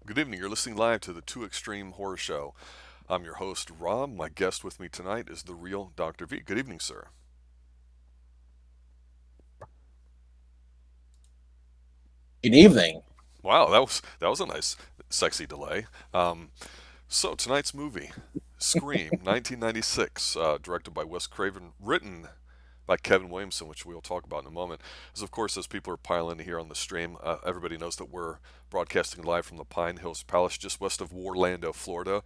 Good evening. You're listening live to the Two Extreme Horror Show. I'm your host, Rob. My guest with me tonight is the real Dr. V. Good evening, sir. Good evening. Wow, that was a nice, sexy delay. So tonight's movie, Scream, 1996, directed by Wes Craven, written by Kevin Williamson, which we'll talk about in a moment. As of course, as people are piling in here on the stream, everybody knows that we're broadcasting live from the Pine Hills Palace, just west of Orlando, Florida.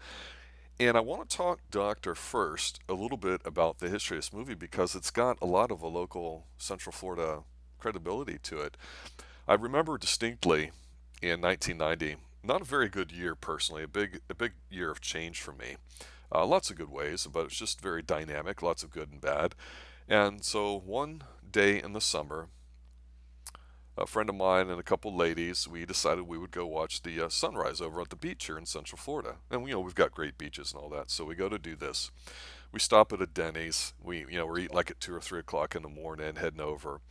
And I want to talk, Doctor, first a little bit about the history of this movie because it's got a lot of a local Central Florida credibility to it. I remember distinctly in 1990, not a very good year personally, a big year of change for me. Lots of good ways, but it's just very dynamic, lots of good and bad. And so one day in the summer, a friend of mine and a couple ladies, we decided we would go watch the sunrise over at the beach here in Central Florida. And we've got great beaches and all that, so we go to do this. We stop at a Denny's. We're eating like at 2 or 3 o'clock in the morning, heading over.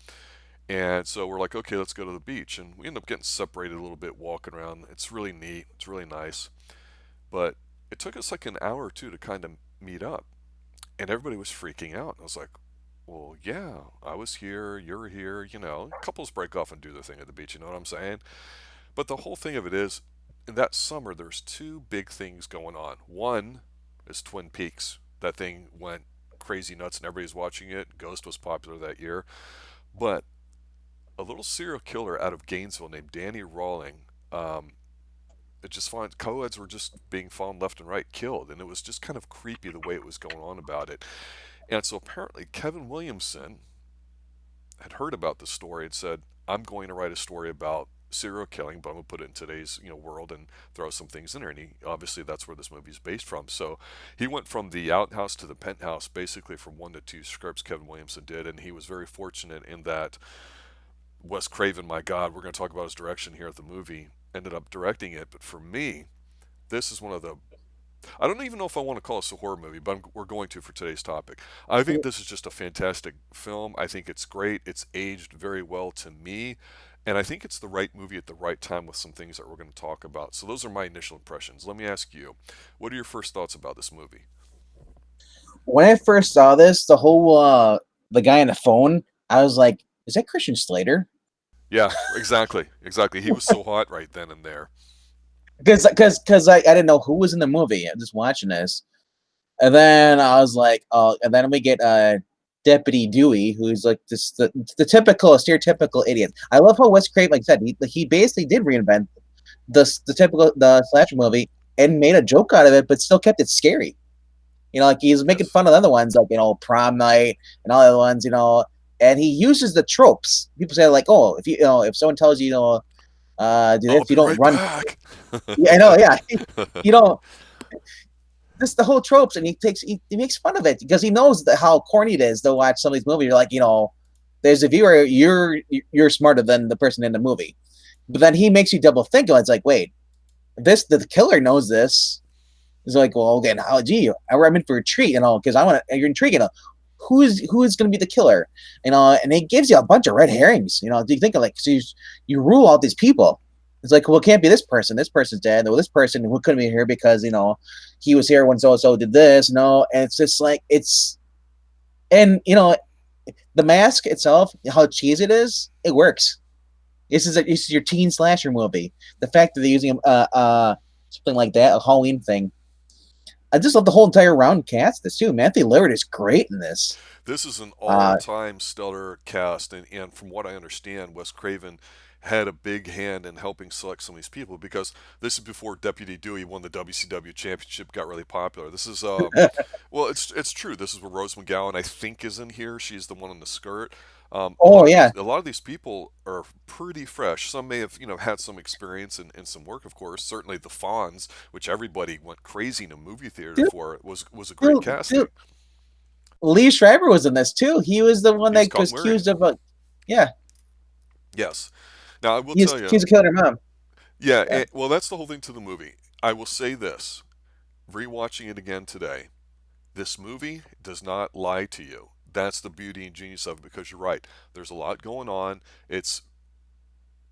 And so we're like, okay, let's go to the beach. And we end up getting separated a little bit, walking around. It's really neat. It's really nice. But it took us like an hour or two to kind of meet up. And everybody was freaking out. And I was like, well, yeah, I was here, you're here, Couples break off and do their thing at the beach, you know what I'm saying? But the whole thing of it is, in that summer, there's two big things going on. One is Twin Peaks. That thing went crazy nuts and everybody's watching it. Ghost was popular that year. But a little serial killer out of Gainesville named Danny Rawling, it just found co-eds were just being found left and right killed. And it was just kind of creepy the way it was going on about it. And so apparently Kevin Williamson had heard about the story and said, I'm going to write a story about serial killing, but I'm going to put it in today's world and throw some things in there. And obviously that's where this movie is based from. So he went from the outhouse to the penthouse, basically from 1 to 2 scripts Kevin Williamson did, and he was very fortunate in that Wes Craven, my God, we're going to talk about his direction here at the movie, ended up directing it. But for me, this is one of the I don't even know if I want to call this a horror movie, but we're going to for today's topic. I think this is just a fantastic film. I think it's great. It's aged very well to me. And I think it's the right movie at the right time with some things that we're going to talk about. So those are my initial impressions. Let me ask you, what are your first thoughts about this movie? When I first saw this, the guy on the phone, I was like, "Is that Christian Slater?" Yeah, exactly. Exactly. He was so hot right then and there. Because I didn't know who was in the movie. I'm just watching this, and then I was like, "Oh!" And then we get Deputy Dewey, who's like the typical stereotypical idiot. I love how Wes Craven, like I said, he basically did reinvent the typical the slasher movie and made a joke out of it, but still kept it scary. Like he's making Yes. fun of the other ones, like prom night and all the other ones, and he uses the tropes. People say like, oh, if someone tells you, do I'll this, you be don't right run. back. Yeah, I know, yeah, you don't. This the whole tropes, and he makes fun of it because he knows how corny it is to watch some of these movies. You're like, there's a viewer, you're smarter than the person in the movie, but then he makes you double think. It's like, wait, the killer knows this. He's like, well, again, how gee, I'm in for a treat, because I want to. You're intrigued, who's going to be the killer, and it gives you a bunch of red herrings. Do you think of like, so you rule out these people? It's like, well, it can't be this person. This person's dead. Well, this person who couldn't be here because he was here when so and so did this. And it's just like and the mask itself, how cheesy it is, it works. This is your teen slasher movie. The fact that they're using something like that, a Halloween thing. I just love the whole entire round cast. This too. Matthew Lillard is great in this. This is an Uh, all-time stellar cast, and from what I understand, Wes Craven had a big hand in helping select some of these people because this is before Deputy Dewey won the WCW championship, got really popular. This is well, it's true. This is where Rose McGowan, I think, is in here. She's the one in the skirt. Oh yeah, A lot of these people are pretty fresh. Some may have had some experience in some work, of course. Certainly the Fonz, which everybody went crazy in a movie theater dude, for, was a great dude, casting. Lee Schreiber was in this too. He was the one He was that caught was wearing it. accused of yeah, Yes. Now I will he's tell you, accused of killing her mom. yeah. Yeah. Well, that's the whole thing to the movie. I will say this: rewatching it again today, this movie does not lie to you. That's the beauty and genius of it because you're right. There's a lot going on. It's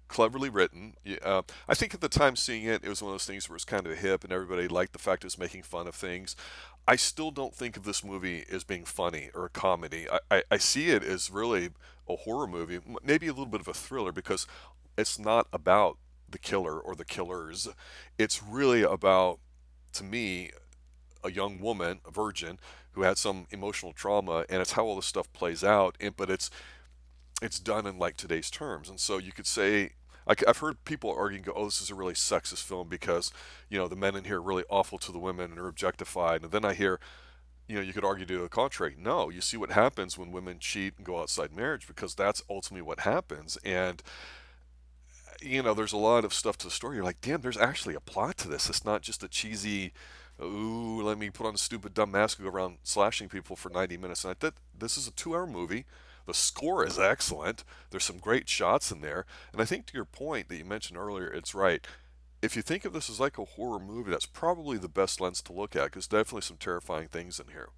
cleverly written. I think at the time seeing it, it was one of those things where it's kind of hip and everybody liked the fact it was making fun of things. I still don't think of this movie as being funny or a comedy. I see it as really a horror movie, maybe a little bit of a thriller because it's not about the killer or the killers. It's really about, to me, a young woman, a virgin, who had some emotional trauma, and it's how all this stuff plays out. But it's done in like today's terms, and so you could say. I've heard people arguing, "Oh, this is a really sexist film because the men in here are really awful to the women and are objectified." And then I hear, you could argue to the contrary. No, you see what happens when women cheat and go outside marriage because that's ultimately what happens. And there's a lot of stuff to the story. You're like, damn, there's actually a plot to this. It's not just a cheesy, ooh, let me put on a stupid dumb mask and go around slashing people for 90 minutes. And this is a 2-hour movie. The score is excellent. There's some great shots in there. And I think to your point that you mentioned earlier, it's right. If you think of this as like a horror movie, that's probably the best lens to look at because definitely some terrifying things in here.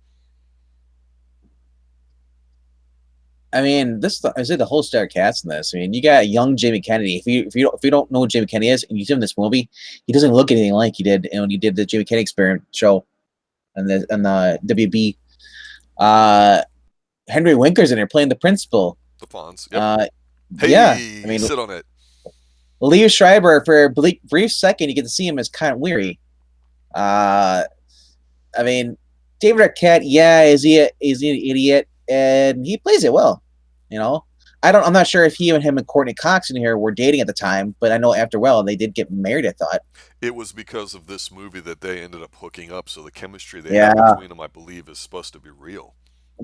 I mean, I say the whole star cast in this. I mean, you got young Jamie Kennedy. If you don't know who Jamie Kennedy is, and you see him in this movie, he doesn't look anything like he did when he did the Jamie Kennedy Experiment show and the WB. Uh, Henry Winker's in there playing the principal. The Fonz. Yep. Uh, yeah, I Hey, mean, sit on it. Lee Schreiber for a brief second, you get to see him as kind of weary. I mean, David Arquette, yeah, is he an idiot? And he plays it well. I'm not sure if him and Courtney Cox in here were dating at the time, but I know after they did get married. I thought. It was because of this movie that they ended up hooking up. So the chemistry they Yeah, have between them, I believe, is supposed to be real.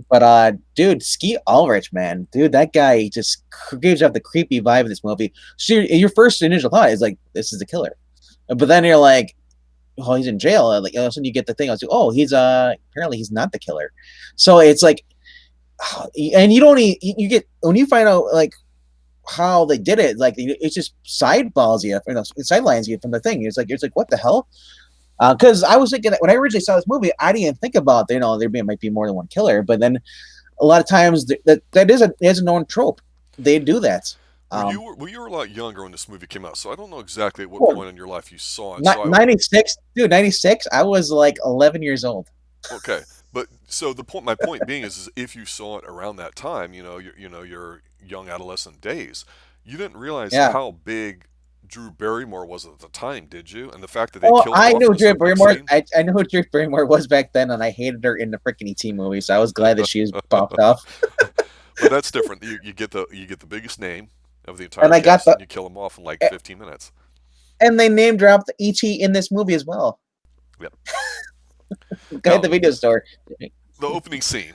but dude, Skeet Ulrich, man, dude, that guy just gives off the creepy vibe in this movie. So your first initial thought is like, this is the killer, but then you're like, oh, he's in jail. Like all of a sudden you get the thing. I was like, oh, he's apparently he's not the killer. So it's like, and you don't you get when you find out like how they did it, like it's just sideballs you, sidelines you from the thing. It's like what the hell? Because I was thinking that when I originally saw this movie, I didn't think about might be more than one killer, but then a lot of times that is a known trope. They do that. You were a lot younger when this movie came out, so I don't know exactly at what Well, point in your life you saw it. So 96, dude, 96. I was like 11 years old. okay, but so my point being is if you saw it around that time, your young adolescent days, you didn't realize Yeah. how big Drew Barrymore was at the time, did you? And the fact that they Oh, killed her I off knew in this Drew opening Barrymore. scene. I know who Drew Barrymore was back then, and I hated her in the freaking ET movie. So I was glad that she was popped off. But that's different. You get the biggest name of the entire And I got cast, and you kill them off in like 15 minutes. and they name dropped ET in this movie as well. Yep. Go Now, at the video store. the opening scene.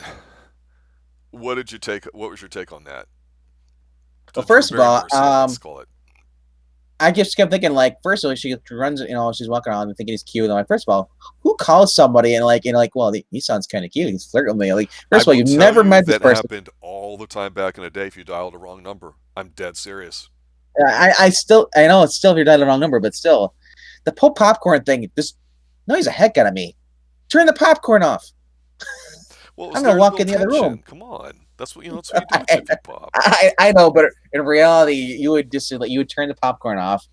What did you take? What was your take on that? The Well, Drew first of all, Barrymore scene, let's call it. I just kept thinking like, first of all, she runs, she's walking around and thinking he's cute. And I'm like, first of all, who calls somebody and well, he sounds kind of cute. He's flirting with me. Like, first of all, you've never met this that person. happened all the time back in the day if you dialed a wrong number. I'm dead serious. I know it's still if you're dialing the wrong number, but still, the popcorn thing just annoys the heck out of me. Turn the popcorn off. Well, I'm gonna walk in the other room. Come on, that's what you do with Jiffy Pop. I know, but in reality, you would turn the popcorn off.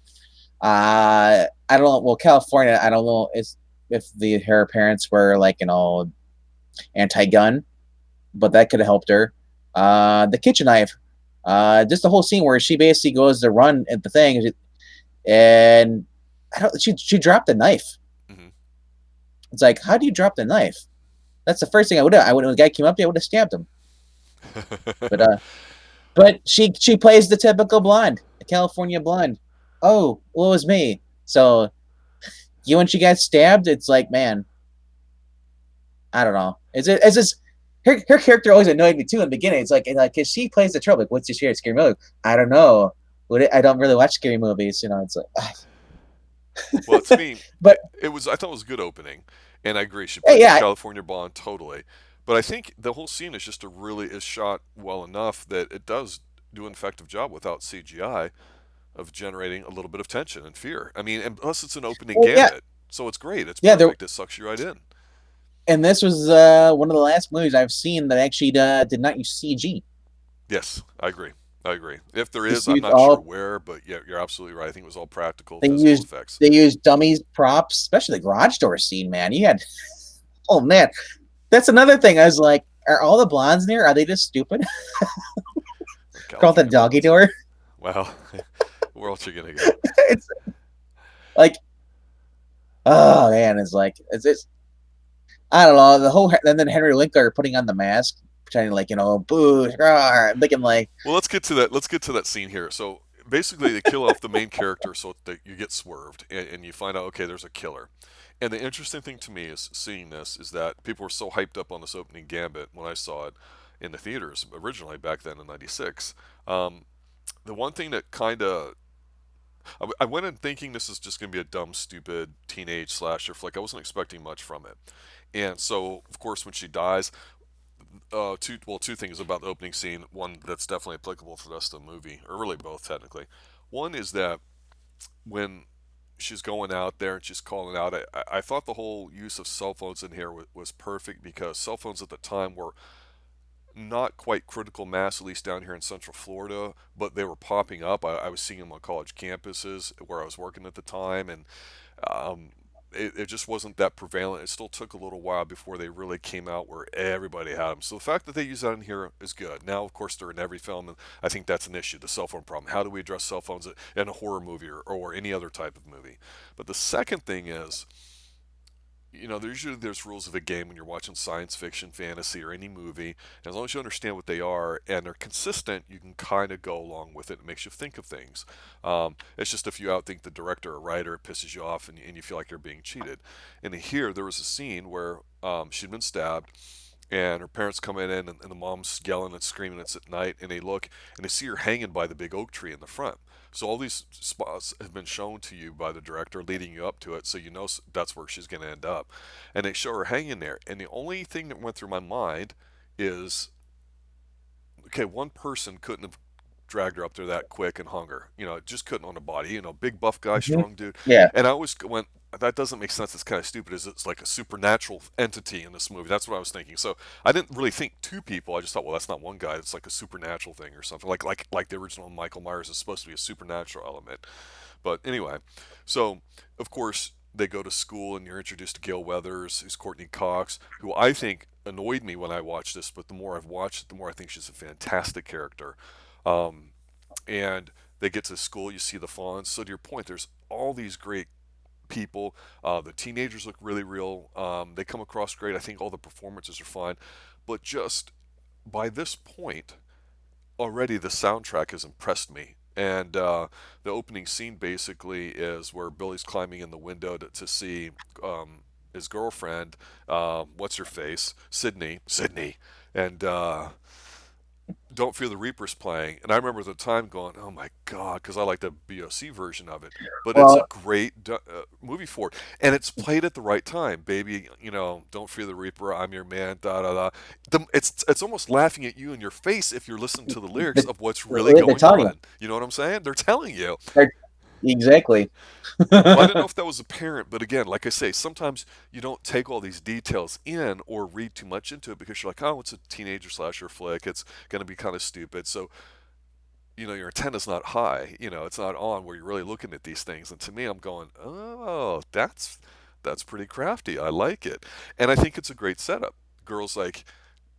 I don't know. Well, California, I don't know if her parents were like anti-gun, but that could have helped her. The kitchen knife, just the whole scene where she basically goes to run at the thing, and she dropped the knife. Mm-hmm. It's like, how do you drop the knife? That's the first thing I would have. When the guy came up, I would have stabbed him. But she plays the typical blonde. a California blonde. Oh, well, it was me. So you when she got stabbed, it's like, man, I don't know. It's just her character always annoyed me too in the beginning. It's like cause she plays the trope, like, what's your favorite scary movie? I don't know. I don't really watch scary movies, you know. It's Well, to me, but it was I thought it was a good opening, and I agree she hey, plays the yeah, California Blonde totally. But I think the whole scene is just a really is shot well enough that it does do an effective job without CGI of generating a little bit of tension and fear. I mean, and plus it's an opening well, yeah, gambit, so it's great. It's yeah. There perfect. It sucks you right in. and this was one of the last movies I've seen that actually did not use CG. Yes, I agree. I agree. If there Just is, I'm used not sure all where, but yeah, you're absolutely right. I think it was all practical they physical used effects. they used dummies, props, especially the garage door scene. Man, you had oh man, that's another thing. I was like, are all the blondes there? Are they just stupid? Called the California doggy Blondes. door. Well, where else you gonna go? It's like, oh man, it's I don't know the whole. And then Henry Winkler putting on the mask, pretending like boo, rawr, thinking like, Well, let's get to that. Let's get to that scene here. So basically, they kill off the main character, so that you get swerved, and you find out okay, there's a killer. And the interesting thing to me is seeing this is that people were so hyped up on this opening gambit when I saw it in the theaters originally back then in '96. Um, the one thing that kind of I went in thinking this is just going to be a dumb, stupid teenage slasher flick. I wasn't expecting much from it. And so, of course, when she dies, two things about the opening scene. One that's definitely applicable for the rest of the movie, or really both technically. One is that when she's going out there and she's calling out, I thought the whole use of cell phones in here was perfect because cell phones at the time were not quite critical mass, at least down here in Central Florida, but they were popping up. I was seeing them on college campuses where I was working at the time, and um, it just wasn't that prevalent. It still took a little while before they really came out where everybody had them. So the fact that they use that in here is good. Now, of course, they're in every film, and I think that's an issue, the cell phone problem. How do we address cell phones in a horror movie or any other type of movie? But the second thing is, there's rules of the game when you're watching science fiction, fantasy, or any movie. And as long as you understand what they are and they're consistent, you can kind of go along with it. It makes you think of things. It's just if you outthink the director or writer, it pisses you off and you feel like you're being cheated. And here, there was a scene where she'd been stabbed. And her parents come in and the mom's yelling and screaming. It's at night, and they look and they see her hanging by the big oak tree in the front. So all these spots have been shown to you by the director, leading you up to it, so you know that's where she's going to end up. And they show her hanging there, and the only thing that went through my mind is, okay, one person couldn't have dragged her up there that quick and hung her. It just couldn't on a body. Big buff guy, mhm. strong dude. Yeah, And I always went, that doesn't make sense. It's kind of stupid. Is it's like a supernatural entity in this movie? That's what I was thinking. So I didn't really think two people. I just thought, well, that's not one guy. It's like a supernatural thing or something. Like the original Michael Myers is supposed to be a supernatural element. But anyway, so of course they go to school and you're introduced to Gail Weathers, who's Courtney Cox, who I think annoyed me when I watched this, but the more I've watched it, the more I think she's a fantastic character. Um, and they get to school, you see the fawns. So to your point, there's all these great people. The teenagers look really real. They come across great. I think all the performances are fine, but just by this point, already the soundtrack has impressed me. And the opening scene basically is where Billy's climbing in the window to see his girlfriend, what's her face, Sydney, and Don't Fear the Reaper's playing, and I remember at the time going, "Oh my God," because I like the BOC version of it. But it's a well, great movie for it, and it's played at the right time, baby. Don't fear the Reaper. I'm your man. Da da da. It's almost laughing at you in your face if you're listening to the lyrics the, of what's really they're going telling you. on. You know what I'm saying? They're telling you. They're, exactly. Well, I didn't know if that was apparent, but again, like I say, sometimes you don't take all these details in or read too much into it because you're like, oh, it's a teenager slasher flick. It's going to be kind of stupid. So, your antenna's not high. It's not on where you're really looking at these things. And to me, I'm going, oh, that's pretty crafty. I like it, and I think it's a great setup. Girl's like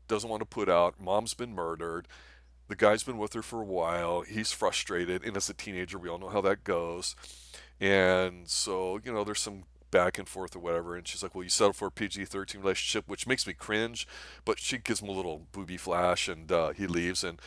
doesn't want to put out. Mom's been murdered. The guy's been with her for a while. He's frustrated, and as a teenager, we all know how that goes. And so, there's some back and forth or whatever. And she's like, well, you settled for a PG-13 relationship, which makes me cringe. But she gives him a little booby flash, and he leaves. And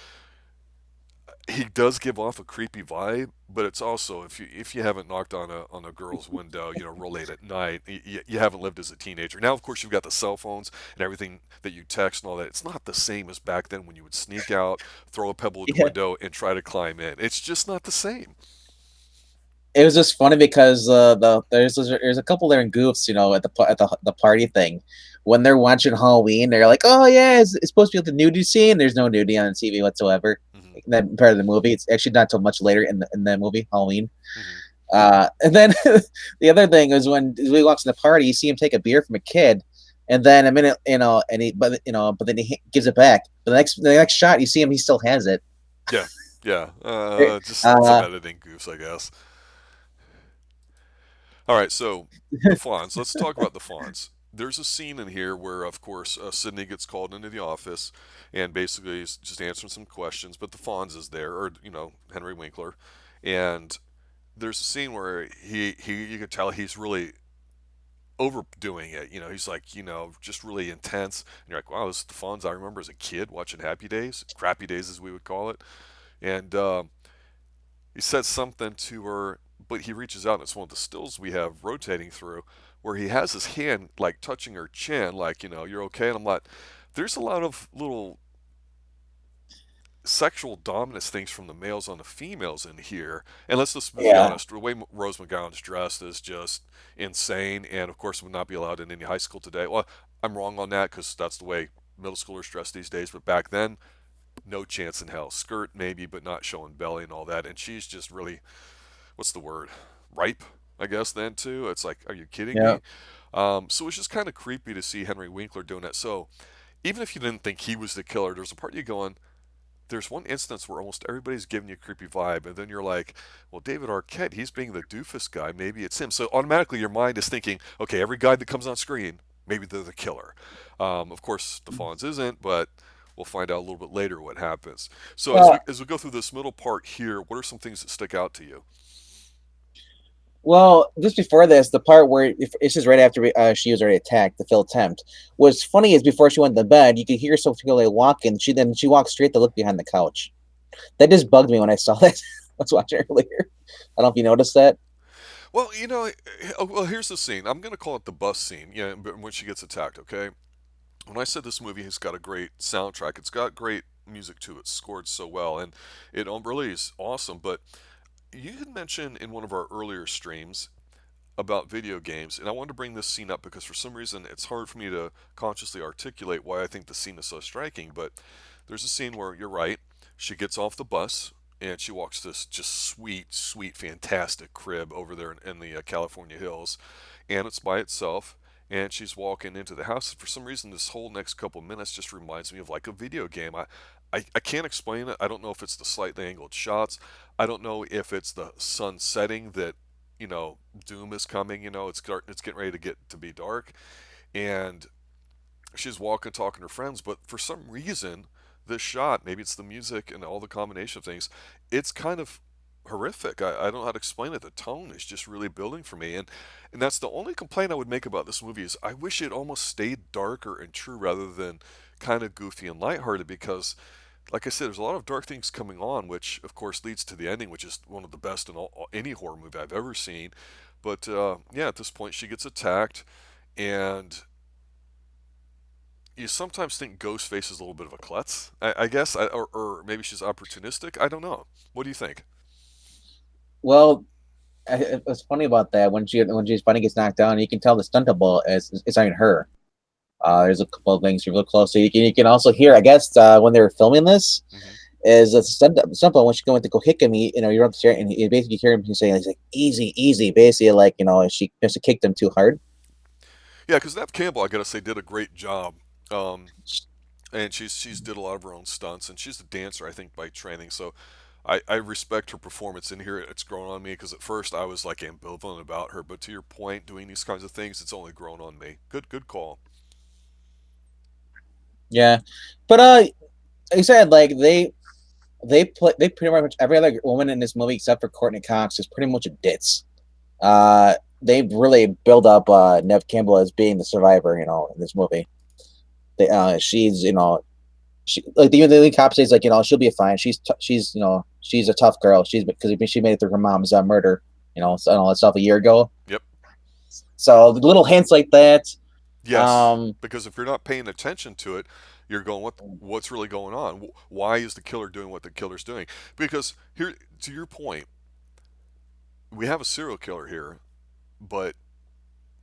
he does give off a creepy vibe, but it's also if you haven't knocked on a girl's window, real late at night, you haven't lived as a teenager. Now, of course, you've got the cell phones and everything that you text and all that. It's not the same as back then when you would sneak out, throw a pebble at the Yeah. window, and try to climb in. It's just not the same. It was just funny because there's a couple there in goofs, at the party thing. When they're watching Halloween, they're like, "Oh yeah, it's supposed to be like the nudity scene." There's no nudity on TV whatsoever. Hmm. In that part of the movie, it's actually not till much later in the movie Halloween. Hmm. And then the other thing is when he walks in the party, you see him take a beer from a kid, and then a minute, and but then he gives it back. But the next shot, you see him, he still has it. Yeah, yeah. Just some Uh, editing goofs, I guess. All right, so the Fonz. Let's talk about the Fonz. There's a scene in here where, of course, Sydney gets called into the office, and basically is just answering some questions. But the Fonz is there, or Henry Winkler, and there's a scene where he you can tell he's really overdoing it. He's like just really intense, and you're like, wow, this is the Fonz I remember as a kid watching Happy Days, Crappy Days as we would call it, and he says something to her, but he reaches out, and it's one of the stills we have rotating through, where he has his hand like touching her chin, like, you're okay. And I'm like, there's a lot of little sexual dominance things from the males on the females in here. And let's just be yeah, honest, the way Rose McGowan's dressed is just insane, and of course would not be allowed in any high school today. Well, I'm wrong on that because that's the way middle schoolers dress these days, but back then, no chance in hell. Skirt maybe, but not showing belly and all that. And she's just really, what's the word? Ripe, I guess, then too. It's like, are you kidding yeah. me? So it's just kind of creepy to see Henry Winkler doing that. So even if you didn't think he was the killer, there's a part of you going, there's one instance where almost everybody's giving you a creepy vibe, and then you're like, well, David Arquette, he's being the doofus guy. Maybe it's him. So automatically your mind is thinking, okay, every guy that comes on screen, maybe they're the killer. Of course, the Fonz isn't, but we'll find out a little bit later what happens. So as we Well, as we go through this middle part here, what are some things that stick out to you? well, just before this, the part where this is right after she was already attacked, the Phil attempt. What's funny is before she went to bed, you could hear Sophia like walking. She walked straight to look behind the couch. That just bugged me when I saw that. I was watching earlier. I don't know if you noticed that. Well, well, here's the scene. I'm going to call it the bus scene. Yeah, when she gets attacked. Okay. When I said this movie has got a great soundtrack, it's got great music too. It's scored so well, and it really is awesome. But you had mentioned in one of our earlier streams about video games, and I wanted to bring this scene up because for some reason it's hard for me to consciously articulate why I think the scene is so striking. But there's a scene where you're right. She gets off the bus and she walks this just sweet, sweet, fantastic crib over there in the California hills, and it's by itself. And she's walking into the house. For some reason, this whole next couple minutes just reminds me of like a video game. I can't explain it. I don't know if it's the slightly angled shots. I don't know if it's the sun setting that doom is coming. It's getting ready to get to be dark, and she's walking, talking to her friends. But for some reason, this shot, maybe it's the music and all the combination of things, it's kind of horrific. I don't know how to explain it. The tone is just really building for me, and that's the only complaint I would make about this movie is I wish it almost stayed darker and true rather than kind of goofy and lighthearted because like I said, there's a lot of dark things coming on, which of course leads to the ending, which is one of the best in any horror movie I've ever seen. But yeah, at this point, she gets attacked, and you sometimes think Ghostface is a little bit of a klutz, I guess, or maybe she's opportunistic. I don't know. What do you think? Well, what's funny about that when she finally gets knocked down, you can tell the stunt double is it's not even her. There's a couple of things you look closely. You can also hear, I guess, when they were filming this, Hmm. is a stunt when she going to go hit him, you're up there and you basically hear him saying, he's like, easy, easy, basically, like, she just kicked him too hard. Yeah, because Neve Campbell, I gotta say, did a great job. Um, and she's did a lot of her own stunts, and she's a dancer, I think, by training. So I respect her performance in here. It's grown on me because at first I was like ambivalent about her, but to your point, doing these kinds of things, it's only grown on me. Good call. Yeah, but like I said, like they pretty much every other woman in this movie except for Courtney Cox is pretty much a ditz. They really build up Neve Campbell as being the survivor, in this movie. She's, she like the lead cop says, like, she'll be fine. She's she's a tough girl. She's because she made it through her mom's murder, so all that stuff a year ago. Yep. So little hints like that. Yes, Um, because if you're not paying attention to it, you're going, what's really going on? Why is the killer doing what the killer's doing? Because here, to your point, we have a serial killer here, but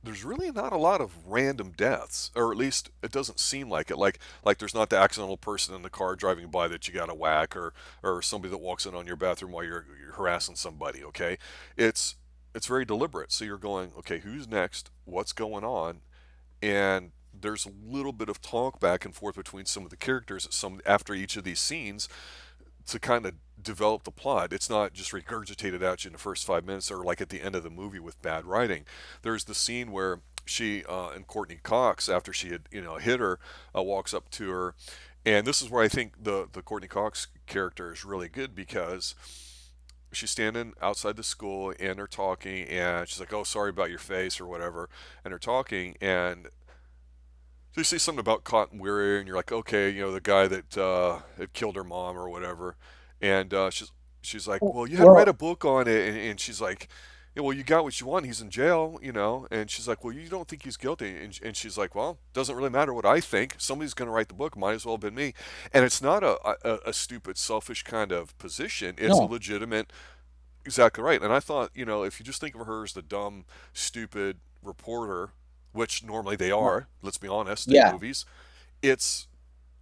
there's really not a lot of random deaths, or at least it doesn't seem like it. Like there's not the accidental person in the car driving by that you got to whack, or somebody that walks in on your bathroom while you're harassing somebody. Okay, it's it's very deliberate. So you're going, okay, who's next? What's going on? And there's a little bit of talk back and forth between some of the characters some after each of these scenes to kind of develop the plot. It's not just regurgitated at you in the first 5 minutes or like at the end of the movie with bad writing. There's the scene where she and Courtney Cox, after she had hit her, walks up to her, and this is where I think the Courtney Cox character is really good because she's standing outside the school and they're talking and she's like, oh, sorry about your face or whatever, and they're talking and so you say something about Cotton Weary, and you're like, okay, the guy that had killed her mom or whatever, and she's like, well, you had to write well, a book on it, and she's like, yeah, well, you got what you want. He's in jail, and she's like, well, you don't think he's guilty, and she's like, well, doesn't really matter what I think. Somebody's going to write the book. Might as well have been me. And it's not a stupid, selfish kind of position. It's a no, legitimate. Exactly right. And I thought, if you just think of her as the dumb, stupid reporter, which normally they are, let's be honest, in yeah, movies, it's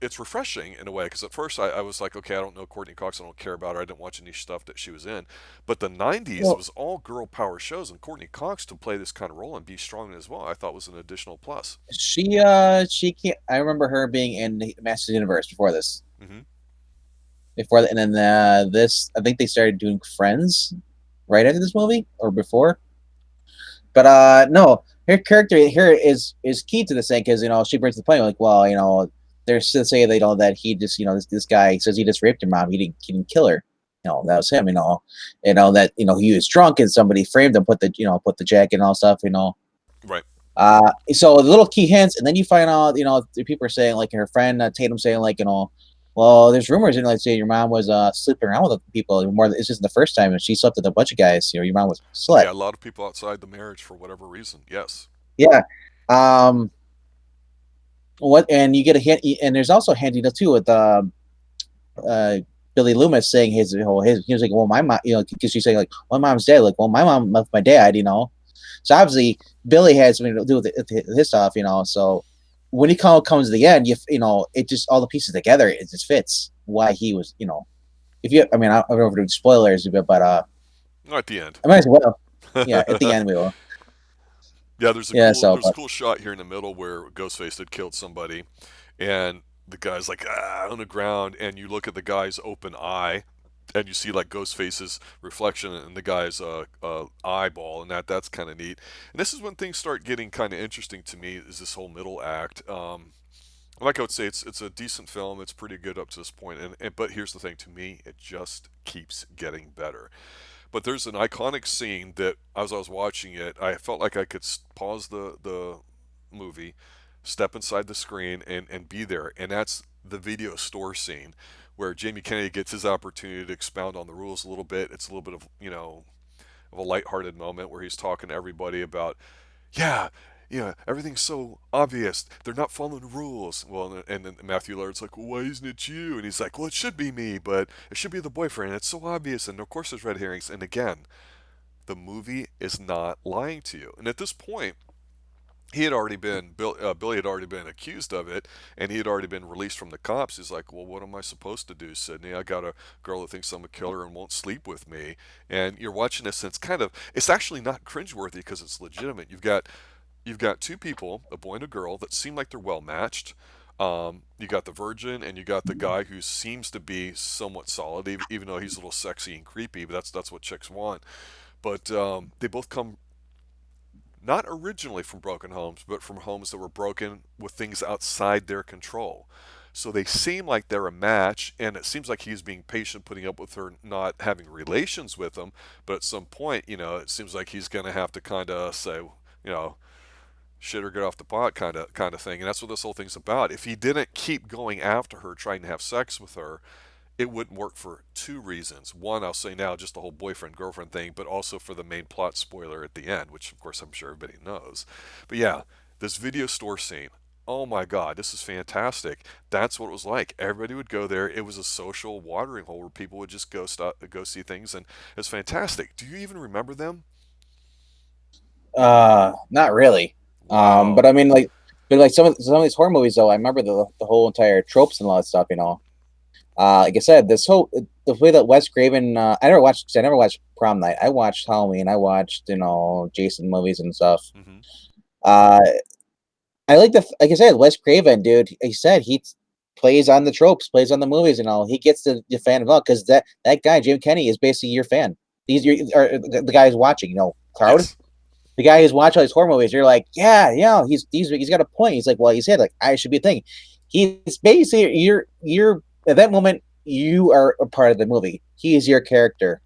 it's refreshing in a way because at first I was like, okay, I don't know Courtney Cox, I don't care about her, I didn't watch any stuff that she was in, but the '90s well, was all girl power shows, and Courtney Cox to play this kind of role and be strong as well, I thought was an additional plus. she can't. I remember her being in the Masters Universe before this. Hmm. And then this, I think they started doing Friends right after this movie or before. But no, her character here is key to this thing because she brings the point like, well, they're still saying they know that he just this guy says he just raped her mom. He didn't kill her. That was him. That he was drunk and somebody framed him, put the jacket and all stuff. Right. So the little key hints, and then you find out, the people are saying like her friend Tatum saying like, well, there's rumors like say your mom was sleeping around with people more. It's just the first time, and she slept with a bunch of guys. Your mom was slut. Yeah, a lot of people outside the marriage for whatever reason. Yes. Yeah. Um. What? And you get a hint, and there's also a hint, too, with uh Billy Loomis saying his he was like, well, my mom, because she's saying like, my mom's dead. Like, well, my mom left my dad. So obviously Billy has something to do with his stuff. So when he comes to the end, it just all the pieces together. It just fits why he was. If you, I mean, I don't know if we're doing spoilers, but Not at the end. I might as well. Yeah, at the end we will. Yeah, there's a Yeah. cool So, there's a but cool shot here in the middle where Ghostface had killed somebody, and the guy's like on the ground, and you look at the guy's open eye, and you see like Ghostface's reflection in the guy's eyeball, and that's kind of neat. And this is when things start getting kind of interesting to me. Is this whole middle act? Like I would say, it's a decent film. It's pretty good up to this point, and but here's the thing: to me, it just keeps getting better. But there's an iconic scene that as I was watching it, I felt like I could pause the movie, step inside the screen, and be there. And that's the video store scene where Jamie Kennedy gets his opportunity to expound on the rules a little bit. It's a little bit of, of a lighthearted moment where he's talking to everybody about, yeah, everything's so obvious. They're not following the rules. Well, and then Matthew Lillard's like, well, why isn't it you? And he's like, well, it should be me, but it should be the boyfriend. It's so obvious. And of course, there's red herrings. And again, the movie is not lying to you. And at this point, he had already been Billy had already been accused of it, and he had already been released from the cops. He's like, well, what am I supposed to do, Sydney? I got a girl that thinks I'm a killer and won't sleep with me. And you're watching this, and it's actually not cringeworthy because it's legitimate. You've got two people, a boy and a girl, that seem like they're well matched. You got the virgin, and you got the guy who seems to be somewhat solid, even though he's a little sexy and creepy. But that's what chicks want. But they both come not originally from broken homes, but from homes that were broken with things outside their control. So they seem like they're a match, and it seems like he's being patient, putting up with her not having relations with him. But at some point, it seems like he's going to have to kind of say, shit or get off the pot kind of thing. And that's what this whole thing's about. If he didn't keep going after her, trying to have sex with her, it wouldn't work for two reasons. One, I'll say now, just the whole boyfriend girlfriend thing, but also for the main plot spoiler at the end, which of course I'm sure everybody knows. But yeah, this video store scene. Oh my God, this is fantastic. That's what it was like. Everybody would go there. It was a social watering hole where people would just go see things, and it's fantastic. Do you even remember them? Not really. But Wow. I mean, like some of these horror movies, though, I remember the whole entire tropes and all that stuff. Like I said, this whole the way that Wes Craven. I never watched Prom Night. I watched Halloween. I watched Jason movies and stuff. Hmm. Uh, I like I said, Wes Craven, dude. He said he plays on the tropes, plays on the movies, and all. He gets the fan involved because that guy Jim Kenny is basically your fan. He's your or the guy who's watching. Cloud. Yes. The guy who's watching all these horror movies. You're like, yeah, he's got a point. He's like, well, he said like I should be a thing. He's basically you're at that moment you are a part of the movie. He is your character.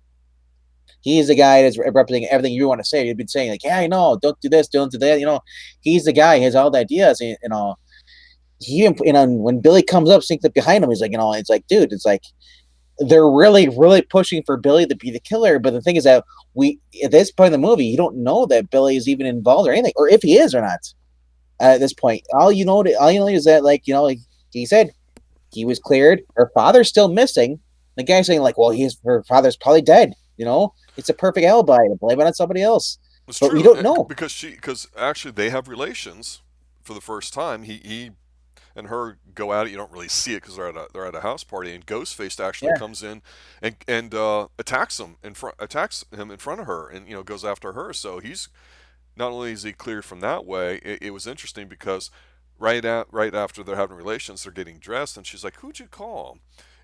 He is the guy that's representing everything you want to say. You've been saying like, yeah, I know, don't do this, don't do that. He's the guy. He has all the ideas. He when Billy comes up, sneaks up behind him. He's like, it's like, dude, it's like they're really, really pushing for Billy to be the killer. But the thing is that we at this point in the movie, you don't know that Billy is even involved or anything, or if he is or not. At this point, all you know is that like he said, he was cleared. Her father's still missing. The guy's saying like, well, her father's probably dead. It's a perfect alibi to blame it on somebody else, It's but we true don't know. because actually they have relations for the first time. He and her go at it. You don't really see it because they're at a house party, and Ghostface actually Yeah, comes in and attacks him in front of her, and goes after her. So he's not only is he cleared from that way. It was interesting because right after they're having relations, they're getting dressed, and she's like, "Who'd you call?"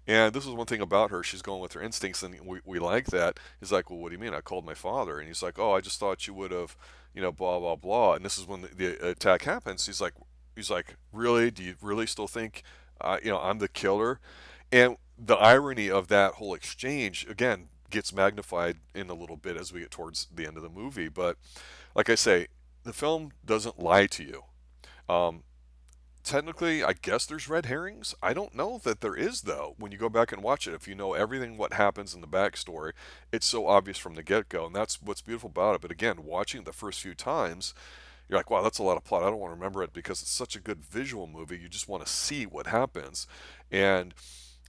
And this is one thing about her. She's going with her instincts, and we like that. He's like, "Well, what do you mean? I called my father." And he's like, "Oh, I just thought you would have, blah blah blah." And this is when the attack happens. He's like, "Really? Do you really still think, I'm the killer?" And the irony of that whole exchange again gets magnified in a little bit as we get towards the end of the movie. But like I say, the film doesn't lie to you. Um, Technically, I guess there's red herrings. I don't know that there is though. When you go back and watch it, if you know everything what happens in the backstory, it's so obvious from the get-go, and that's what's beautiful about it. But again, watching it the first few times, you're like, wow, that's a lot of plot. I don't want to remember it because it's such a good visual movie. You just want to see what happens, and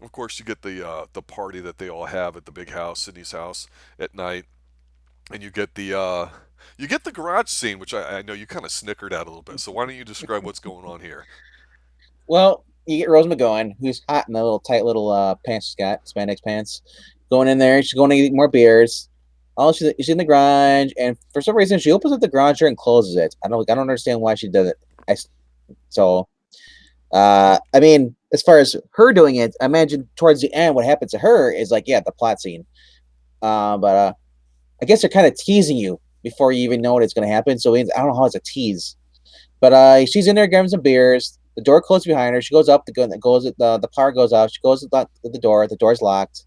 of course, you get the party that they all have at the big house, Sydney's house, at night, and you get the garage scene, which I know you kind of snickered at a little bit. So why don't you describe what's going on here? well, you get Rose McGowan, who's hot in the little tight little pants she's got, spandex pants, going in there. She's going to get more beers. She's in the garage, and for some reason, she opens up the garage door and closes it. I don't understand why she did it. I so I mean, as far as her doing it, I imagine towards the end, what happens to her is like, yeah, the plot scene. But I guess they're kind of teasing you before you even know what it's going to happen. So I don't know how it's a tease. But she's in there grabbing some beers. The door closes behind her. She goes up. The power goes out. She goes to the door. The door's locked.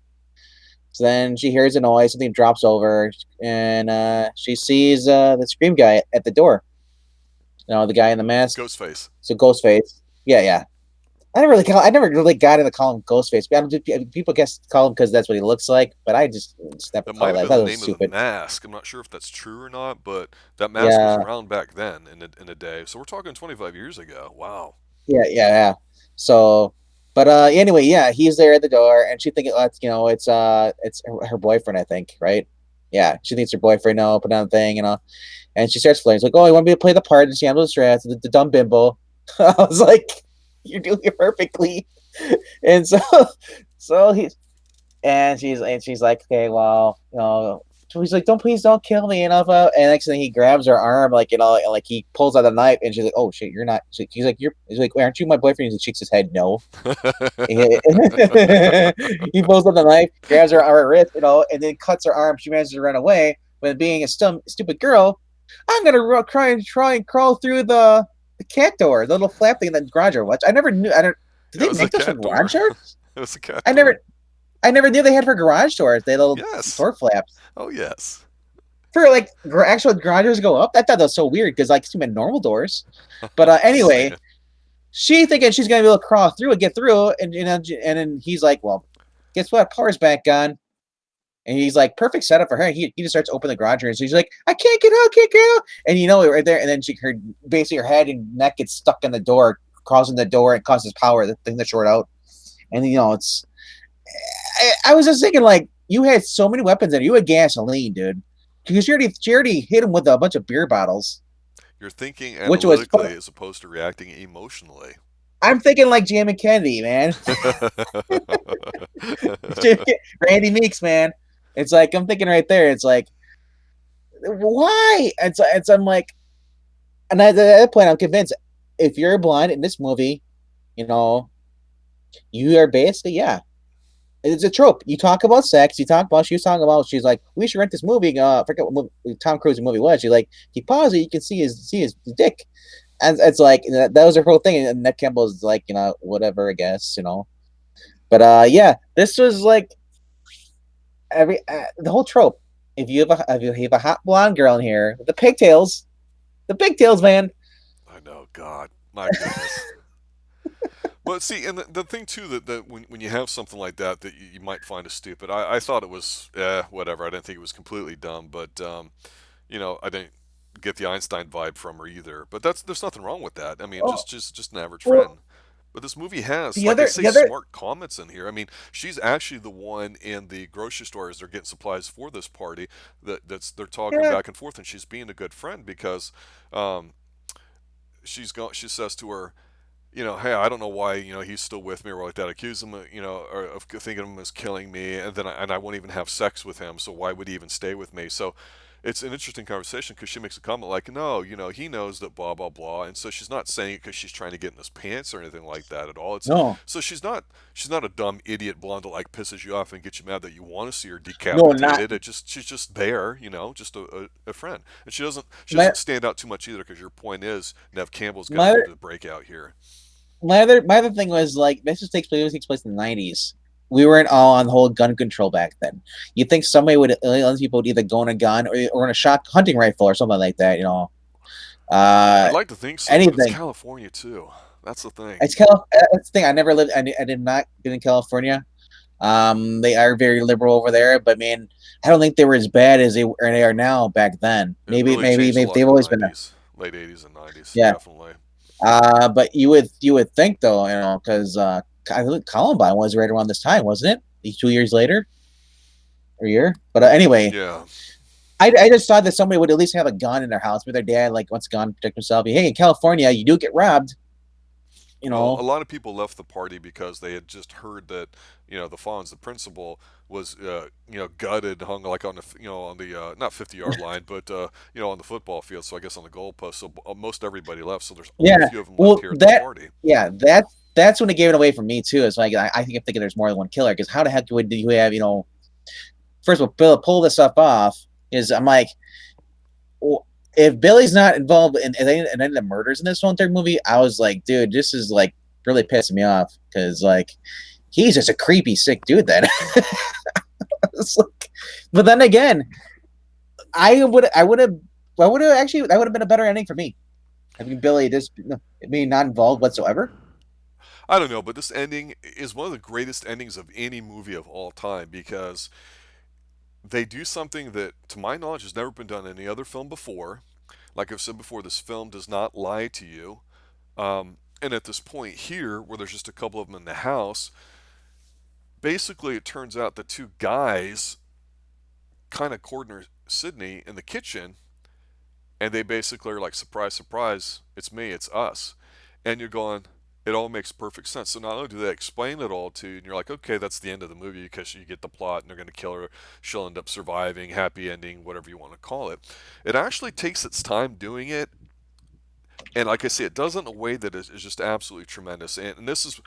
So then she hears a noise. Something drops over, and she sees the scream guy at the door. The guy in the mask. Ghostface. So Ghostface. Yeah, yeah. I never really got into call him Ghostface. People guess call him because that's what he looks like, but I just never That call might have that. I been thought the it was name of the stupid. mask. I'm not sure if that's true or not, but that mask was Yeah, around back then in a day. So we're talking 25 years ago. Wow. yeah. So, but anyway, yeah, he's there at the door, and she thinking, it's her boyfriend, I think, right? Yeah, she thinks her boyfriend. No, put down the thing, and she starts flirting. She's like, oh, you want me to play the part? And she handles the stress, the dumb bimbo. I was like, you're doing it perfectly. And so she's like, okay, well, so he's like, don't kill me, and next thing he grabs her arm, like, and, like he pulls out a knife, and she's like, oh shit, you're not. He's like, aren't you my boyfriend? He shakes his head, no. He pulls out the knife, grabs her wrist, and then cuts her arm. She manages to run away, but being a stupid girl, I'm gonna try and crawl through the cat door, the little flap thing in the garage door. Which I never knew. I don't. Did It they was a make those for cat door. garage doors? It was a cat I door. never. I never knew they had for garage doors. They had little Yes. door flaps Oh, yes. for like actual garage doors go up. I thought that was so weird because like it's even normal doors. But Just anyway, saying. she thinking she's gonna be able to crawl through and get through, and then he's like, well. guess what? Power's back on. And he's like, perfect setup for her. He just starts opening the garage door. And so she's like, I can't get out, can't get out. And you know it right there. And then basically her head and neck gets stuck in the door, causing the door and causes power, the thing to short out. And it's I was just thinking, like, you had so many weapons in it. You had gasoline, dude. Because she already hit him with a bunch of beer bottles, You're thinking which was analytically as opposed to reacting emotionally. I'm thinking like Jam and Kennedy, man. Randy Meeks, man. It's like I'm thinking right there. It's like, why? I'm like, and at that point, I'm convinced if you're blind in this movie, you know, you are basically, yeah. It's a trope. You talk about sex. You talk about. She was talking about. She's like, we should rent this movie. I forget what movie, Tom Cruise movie was. She's like, if you pause it, you can see his dick, and it's like that was her whole thing. And Ned Campbell's like, whatever, I guess, But yeah, this was like the whole trope. If you have a hot blonde girl in here with the pigtails, man. I know, God, my goodness. But see, and the thing too that when you have something like that you might find is stupid. I thought it was whatever. I didn't think it was completely dumb, but I didn't get the Einstein vibe from her either. But there's nothing wrong with that. I mean, Oh, just an average friend. well, But this movie has, the like I other, say, the other, smart comments in here. I mean, she's actually the one in the grocery store as they're getting supplies for this party they're talking yeah, back and forth, and she's being a good friend because um, she says to her, hey, I don't know why, he's still with me or like that. Accuse him, or of thinking of him as killing me, and then I won't even have sex with him. So why would he even stay with me? So it's an interesting conversation because she makes a comment like, no, he knows that blah blah blah, and so she's not saying it because she's trying to get in his pants or anything like that at all. It's no, so she's not a dumb idiot blonde that like pisses you off and gets you mad that you want to see her no, not decapitated. She's just there, just a friend, and she doesn't my stand out too much either because your point is Nev Campbell's going to my be other the breakout here. my other thing was like this takes place in the 90s. We weren't all on the whole gun control back then. You think somebody would other people would either go on a gun or in a shock hunting rifle or something like that. I'd Uh, like to think so, but it's anything. California too. That's the thing. That's the thing. I never lived. I did not live in California. They are very liberal over there, but man, I don't think they were as bad as they are now back then. It Maybe, really maybe, changed a maybe lot in they've the always been. '90s, late '80s and '90s, Yeah. definitely. But you would think though, because I think Columbine was right around this time, wasn't it? 2 years later, or a year. But anyway, Yeah. I just thought that somebody would at least have a gun in their house with their dad, like wants a gun to protect himself. Hey, in California, you do get robbed. You Well, a know. lot of people left the party because they had just heard that the Fonz, the principal, was gutted, hung like on the on the not 50-yard line, but on the football field. So I guess on the goalpost. So most everybody left. So there's only a Yeah. few of them left Well, here at the party. that's when it gave it away for me too. It's like I think I'm thinking there's more than one killer because how the heck would you have first of all pull this stuff off? Is I'm like, well, if Billy's not involved in any of the murders in this one third movie, I was like, dude, this is like really pissing me off because like he's just a creepy sick dude. Then, like, but then again, I would have been a better ending for me having Billy just being not involved whatsoever. I don't know, but this ending is one of the greatest endings of any movie of all time because they do something that, to my knowledge, has never been done in any other film before. Like I've said before, this film does not lie to you. And at this point here, where there's just a couple of them in the house, basically it turns out the two guys kind of corner Sydney in the kitchen, and they basically are like, surprise, surprise, it's me, it's us. And you're going, it all makes perfect sense. So not only do they explain it all to you, and you're like, okay, that's the end of the movie because you get the plot and they're going to kill her. She'll end up surviving, happy ending, whatever you want to call it. It actually takes its time doing it. And like I say, it does it in a way that is just absolutely tremendous. And this is,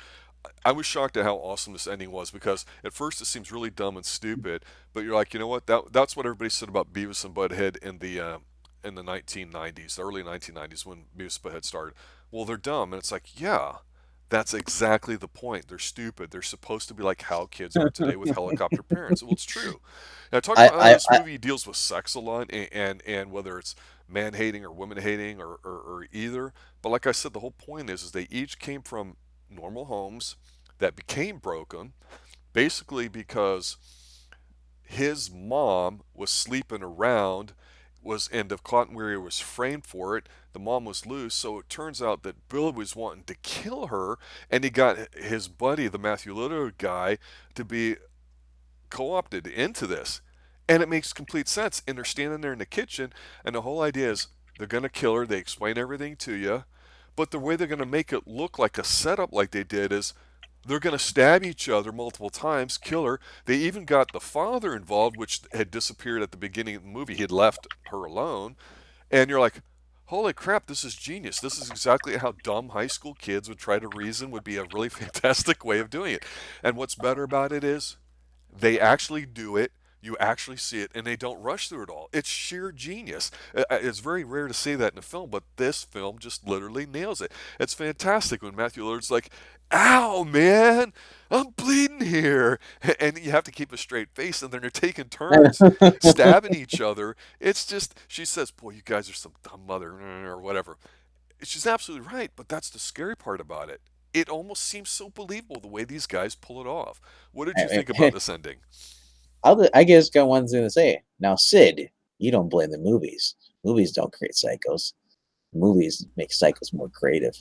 I was shocked at how awesome this ending was because at first it seems really dumb and stupid, but you're like, you know what? That's what everybody said about Beavis and Butthead in the 1990s, the early 1990s when Beavis and Butthead started. Well, they're dumb, and it's like, yeah, that's exactly the point. They're stupid. They're supposed to be like how kids are today with helicopter parents. Well, it's true. And I talked I, about how I, this I movie deals with sex a lot, and whether it's man hating or women hating or either. But like I said, the whole point is they each came from normal homes that became broken, basically because his mom was sleeping around, and the cotton weary was framed for it. The mom was loose, so it turns out that Bill was wanting to kill her, and he got his buddy, the Matthew Lillard guy, to be co-opted into this. And it makes complete sense. And they're standing there in the kitchen, and the whole idea is they're going to kill her. They explain everything to you. But the way they're going to make it look like a setup, like they did, is they're going to stab each other multiple times, kill her. They even got the father involved, which had disappeared at the beginning of the movie. He had left her alone. And you're like, holy crap, this is genius. This is exactly how dumb high school kids would try to reason, would be a really fantastic way of doing it. And what's better about it is they actually do it. You actually see it, and they don't rush through it all. It's sheer genius. It's very rare to see that in a film, but this film just literally nails it. It's fantastic when Matthew Lillard's like, "Ow, man, I'm bleeding here," and you have to keep a straight face, and then they're taking turns stabbing each other. It's just, she says, "Boy, you guys are some dumb mother," or whatever. She's absolutely right, but that's the scary part about it. It almost seems so believable the way these guys pull it off. What did you think about this ending? I guess got one thing to say. Now, Sid, you don't blame the movies. Movies don't create psychos. Movies make psychos more creative.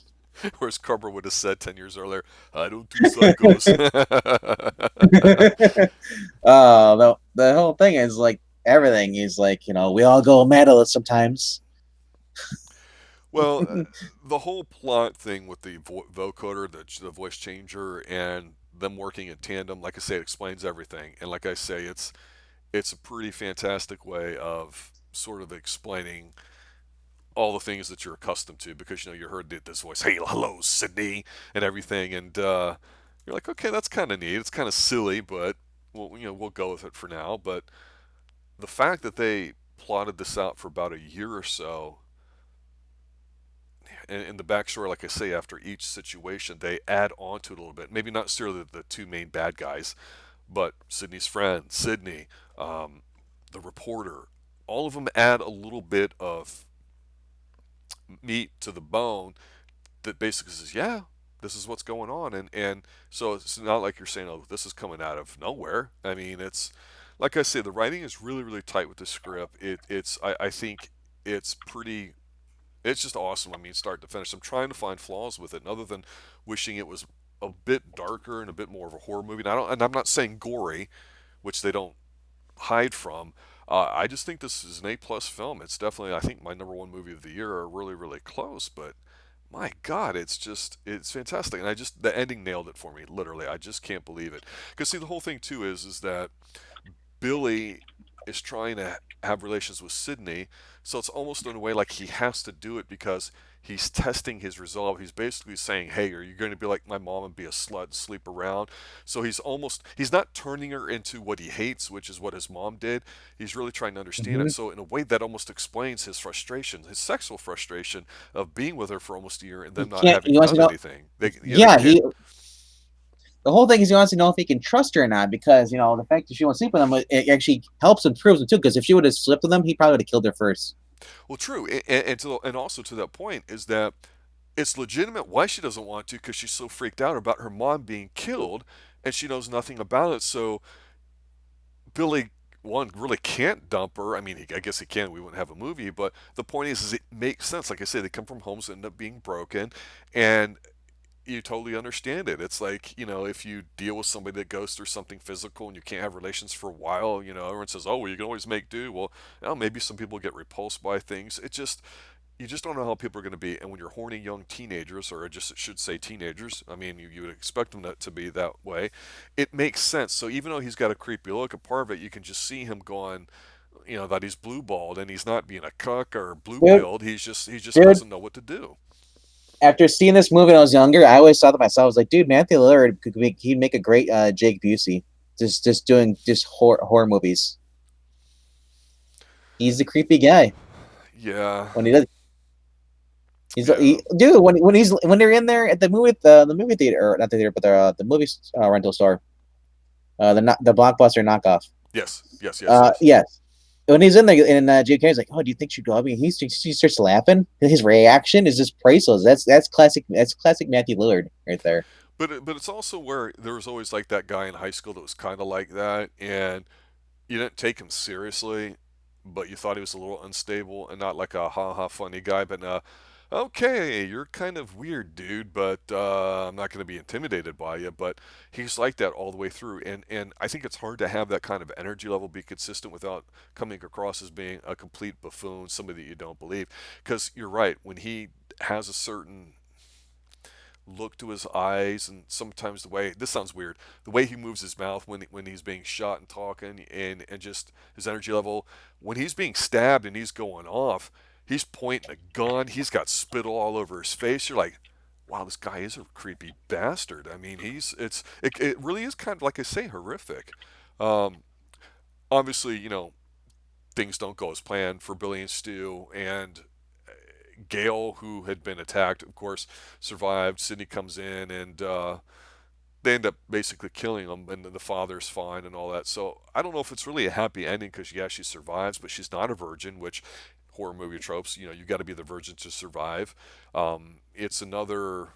Whereas Carver would have said 10 years earlier, I don't do psychos. The whole thing is like everything is like, we all go mad sometimes. Well, the whole plot thing with the vocoder, the voice changer, and them working in tandem, like I say, it explains everything. And like I say, it's a pretty fantastic way of sort of explaining all the things that you're accustomed to, because you heard this voice, "Hey, hello, Sydney," and everything, and you're like, okay, that's kind of neat. It's kind of silly, but we'll go with it for now. But the fact that they plotted this out for about a year or so, and in the backstory, like I say, after each situation, they add on to it a little bit. Maybe not necessarily the two main bad guys, but Sydney's friend, Sydney, the reporter, all of them add a little bit of meat to the bone that basically says, yeah, this is what's going on. And so it's not like you're saying, oh, this is coming out of nowhere. I mean, it's like I say, the writing is really, really tight with the script. I think it's pretty, it's just awesome. I mean, start to finish. I'm trying to find flaws with it, and other than wishing it was a bit darker and a bit more of a horror movie. And I'm not saying gory, which they don't hide from. I just think this is an A+ film. It's definitely, I think, my number one movie of the year. Are really, really close, but my God, it's fantastic. And the ending nailed it for me. Literally, I just can't believe it. Because see, the whole thing too is that Billy is trying to have relations with Sydney, so it's almost in a way like he has to do it because he's testing his resolve. He's basically saying, "Hey, are you going to be like my mom and be a slut and sleep around?" So he's not turning her into what he hates, which is what his mom did. He's really trying to understand Mm-hmm. it. So in a way, that almost explains his frustration, his sexual frustration of being with her for almost a year and He them not can't. having He wants to done know. anything. They Yeah, can't. he. The whole thing is he wants to know if he can trust her or not because the fact that she won't sleep with him it actually helps and proves it too. Because if she would have slept with him, he probably would have killed her first. Well, true, and also to that point is that it's legitimate why she doesn't want to, because she's so freaked out about her mom being killed, and she knows nothing about it. So Billy, one, really can't dump her. I mean, I guess he can. We wouldn't have a movie, but the point is it makes sense. Like I say, they come from homes that end up being broken, and you totally understand it. It's like, if you deal with somebody that goes through something physical and you can't have relations for a while, everyone says, oh, well, you can always make do. Well, maybe some people get repulsed by things. You just don't know how people are going to be. And when you're horny young teenagers, or I just should say teenagers, I mean, you would expect them to be that way. It makes sense. So even though he's got a creepy look, a part of it, you can just see him going, that he's blue balled, and he's not being a cuck or blue Dude, pilled. He just dude. doesn't know what to do. After seeing this movie when I was younger, I always thought to myself, I was like, dude, Matthew Lillard he'd make a great Jake Busey, just doing just horror movies. He's the creepy guy Yeah, when he does. yeah. Dude, when they're in there at the movie theater, or not the theater, but the movie rental store, the blockbuster knockoff. Yes, yes, yes, yes. Yes. When he's in there, and Jim Carrey's like, "Oh, do you think she'd go?" I mean, he starts laughing. His reaction is just priceless. That's classic. That's classic Matthew Lillard right there. but it's also where there was always like that guy in high school that was kind of like that, and you didn't take him seriously, but you thought he was a little unstable and not like a ha ha funny guy, but okay, you're kind of weird, dude, but I'm not going to be intimidated by you. But he's like that all the way through, and I think it's hard to have that kind of energy level be consistent without coming across as being a complete buffoon, somebody that you don't believe. Because you're right, when he has a certain look to his eyes, and sometimes the way, this sounds weird, the way he moves his mouth when he's being shot and talking, and just his energy level when he's being stabbed and he's going off, he's pointing a gun, he's got spittle all over his face. You're like, wow, this guy is a creepy bastard. I mean, it really is kind of, like I say, horrific. um, Obviously, things don't go as planned for Billy and Stu, and Gail, who had been attacked, of course, survived. Sydney comes in, and they end up basically killing him, and the father's fine and all that. So I don't know if it's really a happy ending because, yeah, she survives, but she's not a virgin, which horror movie tropes, you got to be the virgin to survive. It's another,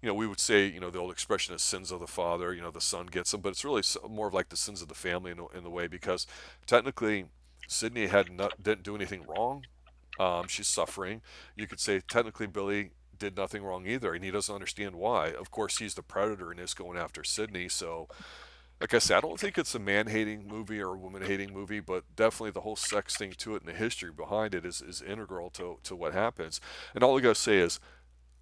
we would say, the old expression is sins of the father, the son gets them, but it's really more of like the sins of the family in the way, because technically Sydney didn't do anything wrong. She's suffering. You could say technically Billy did nothing wrong either, and he doesn't understand why. Of course, he's the predator and is going after Sydney. So, like I said, I don't think it's a man-hating movie or a woman-hating movie, but definitely the whole sex thing to it and the history behind it is integral to what happens. And all I gotta say is,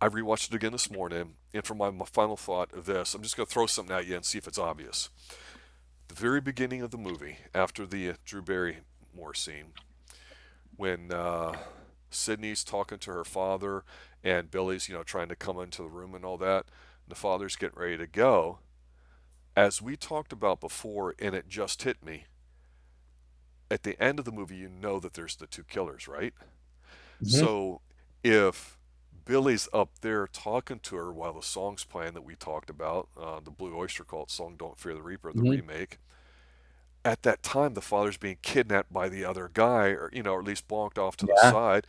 I rewatched it again this morning, and for my final thought of this, I'm just gonna throw something at you and see if it's obvious. The very beginning of the movie, after the Drew Barrymore scene, when Sydney's talking to her father and Billy's, trying to come into the room and all that. The father's getting ready to go. As we talked about before, and it just hit me, at the end of the movie, you know that there's the two killers, right? Mm-hmm. So if Billy's up there talking to her while the song's playing that we talked about, the Blue Oyster Cult song "Don't Fear the Reaper," the Mm-hmm. remake. At that time, the father's being kidnapped by the other guy, or at least bonked off to the Yeah. side,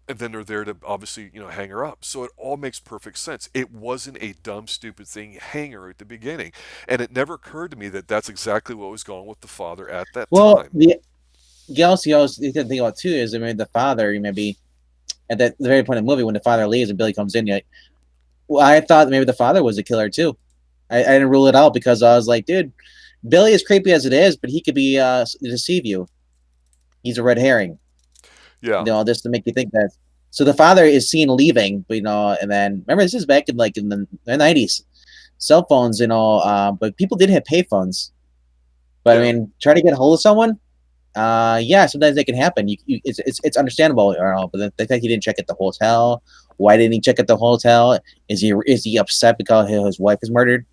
and then they're there to obviously hang her up. So it all makes perfect sense. It wasn't a dumb stupid thing, hang her at the beginning, and it never occurred to me that that's exactly what was going on with the father at that Well, time. the also you can think about too is, I mean, the father maybe at the very point of the movie when the father leaves and Billy comes in, well, I thought maybe the father was a killer too. I didn't rule it out because I was like, dude, Billy is creepy as it is, but he could be deceive you. He's a red herring, Yeah, just to make you think that. So the father is seen leaving, but and then remember this is back in like in the 90s, cell phones, but people did have payphones. But I yeah, mean, trying to get a hold of someone, yeah, sometimes it can happen. It's understandable, but the fact he didn't check at the hotel. Why didn't he check at the hotel? Is he upset because his wife is murdered?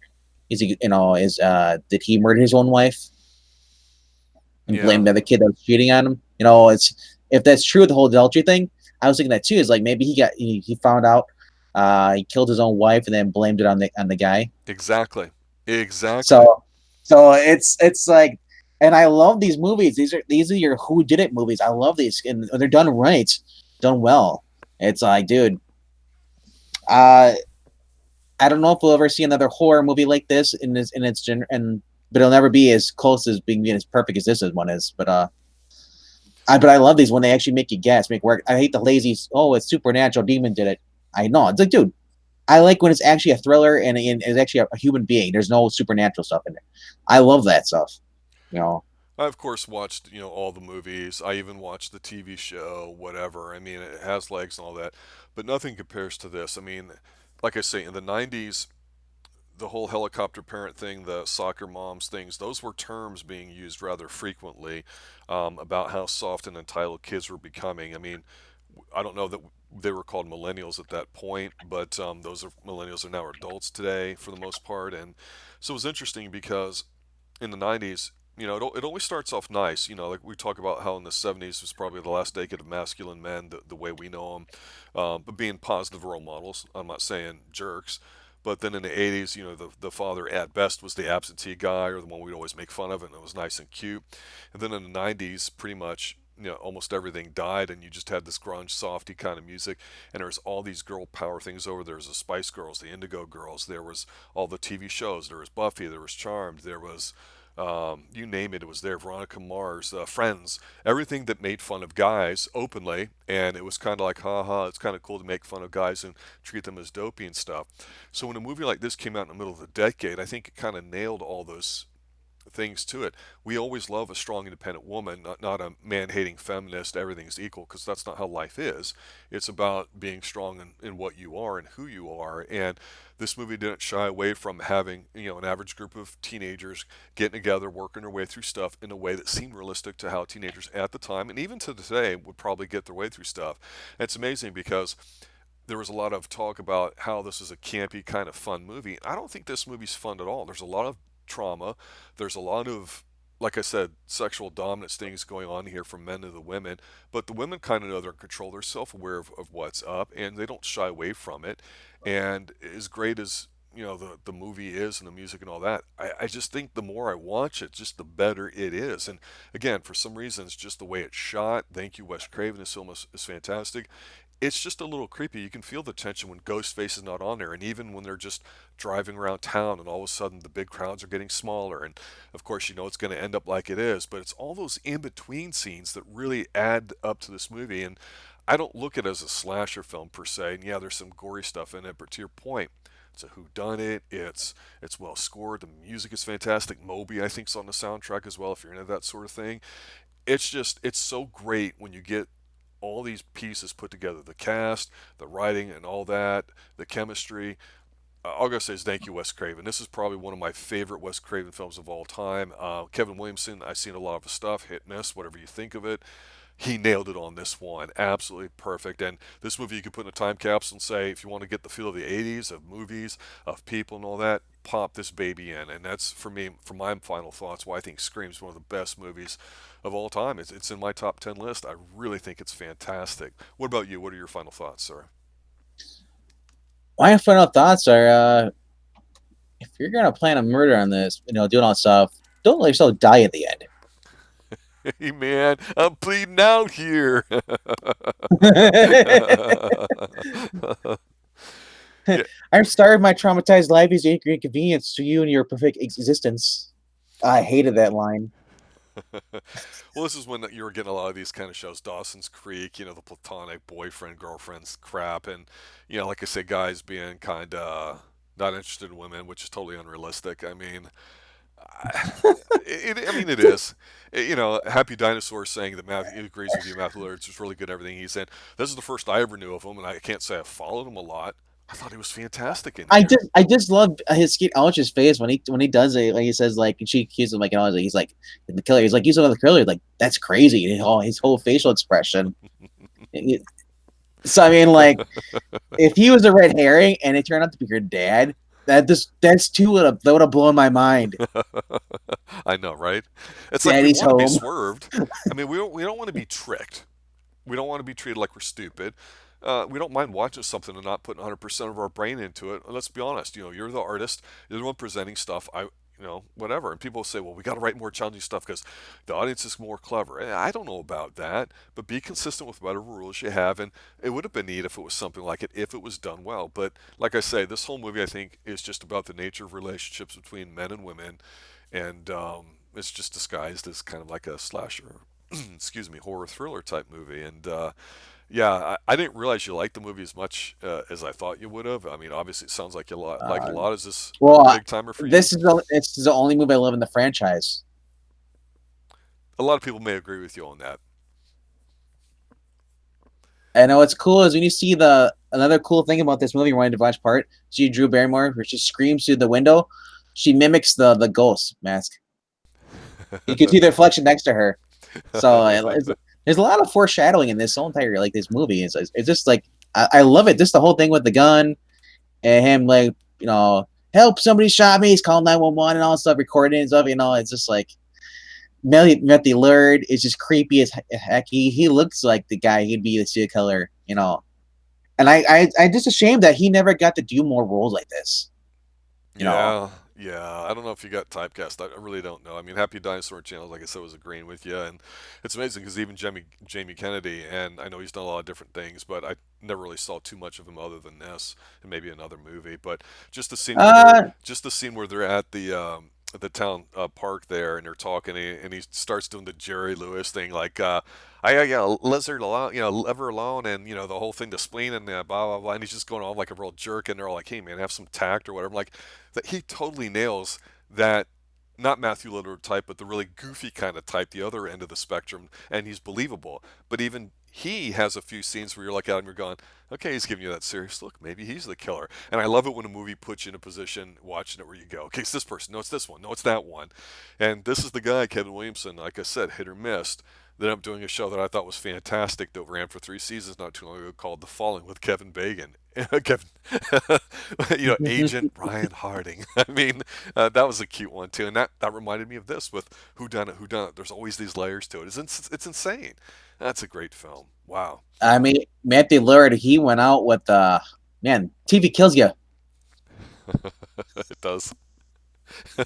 Is he, is did he murder his own wife and blame yeah, the other kid that was cheating on him? It's if that's true, the whole adultery thing. I was thinking that too. Is like maybe he found out he killed his own wife and then blamed it on the guy. exactly, exactly. So it's like, and I love these movies. These are your who did it movies. I love these, and they're done right, done well. It's like, dude, uh, I don't know if we'll ever see another horror movie like this in its gen, and but it'll never be as close as being as perfect as this one is. But I love these when they actually make you guess, make work. I hate the lazy. Oh, it's supernatural. Demon did it. I know. It's like, dude, I like when it's actually a thriller and it's actually a human being. There's no supernatural stuff in it. I love that stuff. You know. I of course watched all the movies. I even watched the TV show, whatever. I mean, it has legs and all that, but nothing compares to this. I mean, like I say, in the '90s, the whole helicopter parent thing, the soccer moms things, those were terms being used rather frequently, about how soft and entitled kids were becoming. I mean, I don't know that they were called millennials at that point, but those are millennials are now adults today for the most part. And so it was interesting because in the '90s, it always starts off nice. Like we talk about how in the '70s was probably the last decade of masculine men, the way we know them, but being positive role models. I'm not saying jerks. But then in the '80s, the father at best was the absentee guy or the one we'd always make fun of, and it was nice and cute. And then in the '90s, pretty much almost everything died, and you just had this grunge softy kind of music, and there was all these girl power things over there was the Spice Girls, the Indigo Girls, there was all the TV shows, there was Buffy, there was Charmed, there was you name it, it was there. Veronica Mars, Friends, everything that made fun of guys openly, and it was kind of like, haha, it's kind of cool to make fun of guys and treat them as dopey and stuff. So when a movie like this came out in the middle of the decade, I think it kind of nailed all those things to it. We always love a strong, independent woman, not a man hating feminist, everything's equal, because that's not how life is. It's about being strong in what you are and who you are. And this movie didn't shy away from having, an average group of teenagers getting together, working their way through stuff in a way that seemed realistic to how teenagers at the time and even to today would probably get their way through stuff. And it's amazing because there was a lot of talk about how this is a campy kind of fun movie. I don't think this movie's fun at all. There's a lot of trauma. There's a lot of, like I said, sexual dominance things going on here from men to the women. But the women kind of know they're in control. They're self-aware of what's up, and they don't shy away from it. And as great as the movie is and the music and all that, I just think the more I watch it, just the better it is. And again, for some reason, it's just the way it's shot. Thank you, Wes Craven. This film is fantastic. It's just a little creepy. You can feel the tension when Ghostface is not on there, and even when they're just driving around town, and all of a sudden the big crowds are getting smaller, and of course you know it's going to end up like it is. But it's all those in between scenes that really add up to this movie. And I don't look at it as a slasher film per se. And yeah, there's some gory stuff in it, but to your point, it's a whodunit. It's well scored. The music is fantastic. Moby, I think, is on the soundtrack as well. If you're into that sort of thing, it's so great when you get all these pieces put together, the cast, the writing, and all that, the chemistry. All I gotta say is thank you, Wes Craven. This is probably one of my favorite Wes Craven films of all time. Kevin Williamson, I've seen a lot of his stuff, hit and miss, whatever you think of it. He nailed it on this one, absolutely perfect. And this movie you could put in a time capsule and say, if you want to get the feel of the '80s, of movies, of people, and all that, pop this baby in. And that's for me, for my final thoughts, why I think Scream's one of the best movies of all time. It's in my top 10 list. I really think it's fantastic. What about you? What are your final thoughts, sir? My final thoughts are: if you're gonna plan a murder on this, doing all that stuff, don't let yourself die at the end. Hey man, I'm bleeding out here. Yeah. I've started my traumatized life as an inconvenience to you and your perfect existence. I hated that line. Well, this is when you were getting a lot of these kind of shows, Dawson's Creek, the platonic boyfriend girlfriends crap, and like I say, guys being kind of not interested in women, which is totally unrealistic. I mean, it is. Happy Dinosaur saying that Matthew he agrees with you. Matthew Lillard's just really good at everything he's in. This is the first I ever knew of him, and I can't say I've followed him a lot. I thought he was fantastic in here. I just love his Skeet Ulrich's face when he does it. Like he says, like, and she accuses him, like, he's like the killer. He's like, he's another killer. Like, that's crazy. His whole facial expression. So I mean, like, if he was a red herring and it turned out to be your dad, that would have blown my mind. I know, right? It's like we Daddy's want to be home. swerved. I mean, we don't want to be tricked. We don't want to be treated like we're stupid. We don't mind watching something and not putting 100% of our brain into it. Let's be honest. You're the artist. You're the one presenting stuff. Whatever. And people say, well, we got to write more challenging stuff because the audience is more clever. I don't know about that, but be consistent with whatever rules you have. And it would have been neat if it was something like it, if it was done well. But like I say, this whole movie, I think, is just about the nature of relationships between men and women. And it's just disguised as kind of like a slasher, excuse me, horror thriller type movie. And yeah, I didn't realize you liked the movie as much as I thought you would have. I mean, obviously, it sounds like you like it a Uh, lot. Is this a well, big timer for you? it's the only movie I love in the franchise. A lot of people may agree with you on that. And what's cool is when you see the another cool thing about this movie, you wanted to watch part. See Drew Barrymore, where she screams through the window. She mimics the ghost mask. You can see the reflection next to her. So there's a lot of foreshadowing in this whole entire this movie. It's just like I love it. Just the whole thing with the gun and him like help, somebody shot me. He's calling 911 and all that stuff, recording and stuff. It's just like Matthew Lillard is just creepy as heck. He looks like the guy he'd be the serial killer. And I just ashamed that he never got to do more roles like this. Yeah, Yeah, I don't know if you got typecast. I really don't know. I mean, Happy Dinosaur Channel, like I said, was agreeing with you, and it's amazing because even Jamie Kennedy, and I know he's done a lot of different things, but I never really saw too much of him other than this and maybe another movie. But Uh, just the scene where they're at the town park there, and they're talking, and he starts doing the Jerry Lewis thing, like yeah, lizard alone, liver alone, and the whole thing, the spleen, and blah blah blah, and he's just going on like a real jerk, and they're all like, hey man, have some tact or whatever. I'm like, that he totally nails that, not Matthew Lillard type, but the really goofy kind of type, the other end of the spectrum, and he's believable. But even he has a few scenes where you're like at him, you're going, okay, he's giving you that serious look. Maybe he's the killer. And I love it when a movie puts you in a position watching it where you go, okay, it's this person. No, it's this one. No, it's that one. And this is the guy, Kevin Williamson, like I said, hit or miss. Then I'm doing a show that I thought was fantastic that ran for 3 seasons not too long ago called The Falling with Kevin Bacon. Kevin, Agent Ryan Harding. I mean, that was a cute one too, and that reminded me of this with Who Done It, Who Done It. There's always these layers to it. It's insane. That's a great film. Wow, I mean, Matthew Lillard, he went out with man, TV kills you. it does. On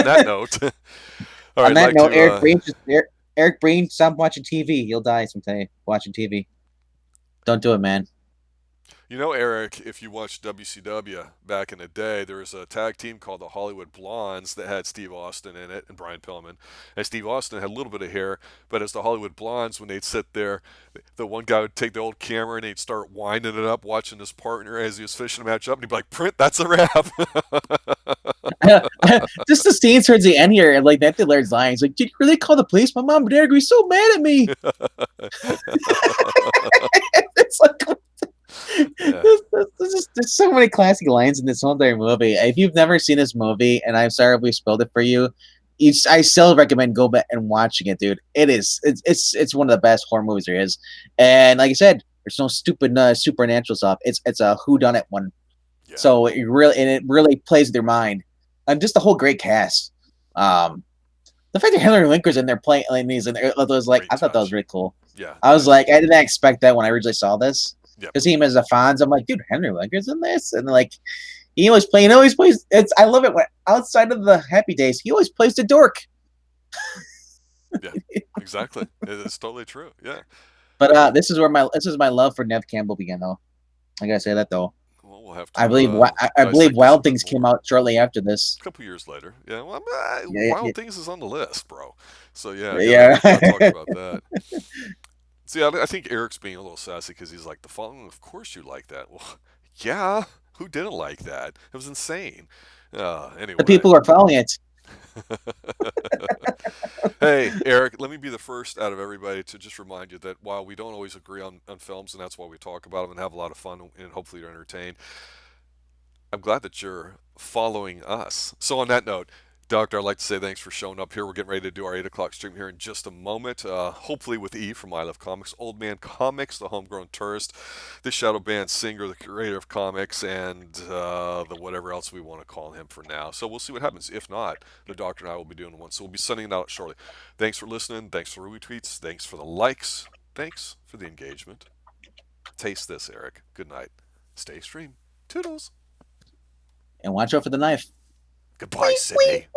that note, all right, On I'd that like note, to. Eric Breen, stop watching TV. You'll die sometime watching TV. Don't do it, man. Eric, if you watched WCW back in the day, there was a tag team called the Hollywood Blondes that had Steve Austin in it and Brian Pillman. And Steve Austin had a little bit of hair, but as the Hollywood Blondes, when they'd sit there, the one guy would take the old camera and he'd start winding it up, watching his partner as he was finishing the match up, and he'd be like, "Print, that's a wrap." Just the scenes towards the end here, like Matthew Lillard's lying. He's like, "Did you really call the police? My mom and dad are gonna be so mad at me." It's like Yeah, there's so many classic lines in this whole entire movie. If you've never seen this movie, and I'm sorry if we spoiled it for you, I still recommend go back and watching it, dude. It's one of the best horror movies there is, and like I said, there's no stupid supernatural stuff. It's a whodunit one, yeah, so it really plays with your mind, and just the whole great cast. Um, the fact that Henry Winker's in there playing like these, and it was like great I thought that was touch. really cool. Yeah, I was nice. like, I didn't expect that when I originally saw this. Yep. Because him as a Fonz, I'm like, dude, Henry Winker's in this, and like he always play, he always plays. It's I love it when outside of the Happy Days, he always plays the dork. Yeah, exactly. It's totally true. Yeah. But Well, this is my love for Nev Campbell began though. I gotta say that though. we'll have I to believe I believe dissect this a Wild bit Things came more. out shortly after this. A couple years later. Yeah, well, Yeah, Wild Things is on the list, bro. So yeah, yeah. gotta talk Yeah. about that. See, I think Eric's being a little sassy because he's like, the following. Of course you like that. Well, yeah. Who didn't like that? It was insane. The Anyway. people who are following it. Hey, Eric, let me be the first out of everybody to just remind you that while we don't always agree on films, and that's why we talk about them and have a lot of fun and hopefully you're entertained, I'm glad that you're following us. So, on that note, Doctor, I'd like to say thanks for showing up here. We're getting ready to do our 8 o'clock stream here in just a moment. Hopefully, with Eve from I Love Comics, Old Man Comics, the homegrown tourist, the shadow band singer, the curator of comics, and the whatever else we want to call him for now. So, we'll see what happens. If not, the Doctor and I will be doing one. So, we'll be sending it out shortly. Thanks for listening. Thanks for the retweets. Thanks for the likes. Thanks for the engagement. Taste this, Eric. Good night. Stay stream. Toodles. And watch out for the knife. Goodbye, Sydney.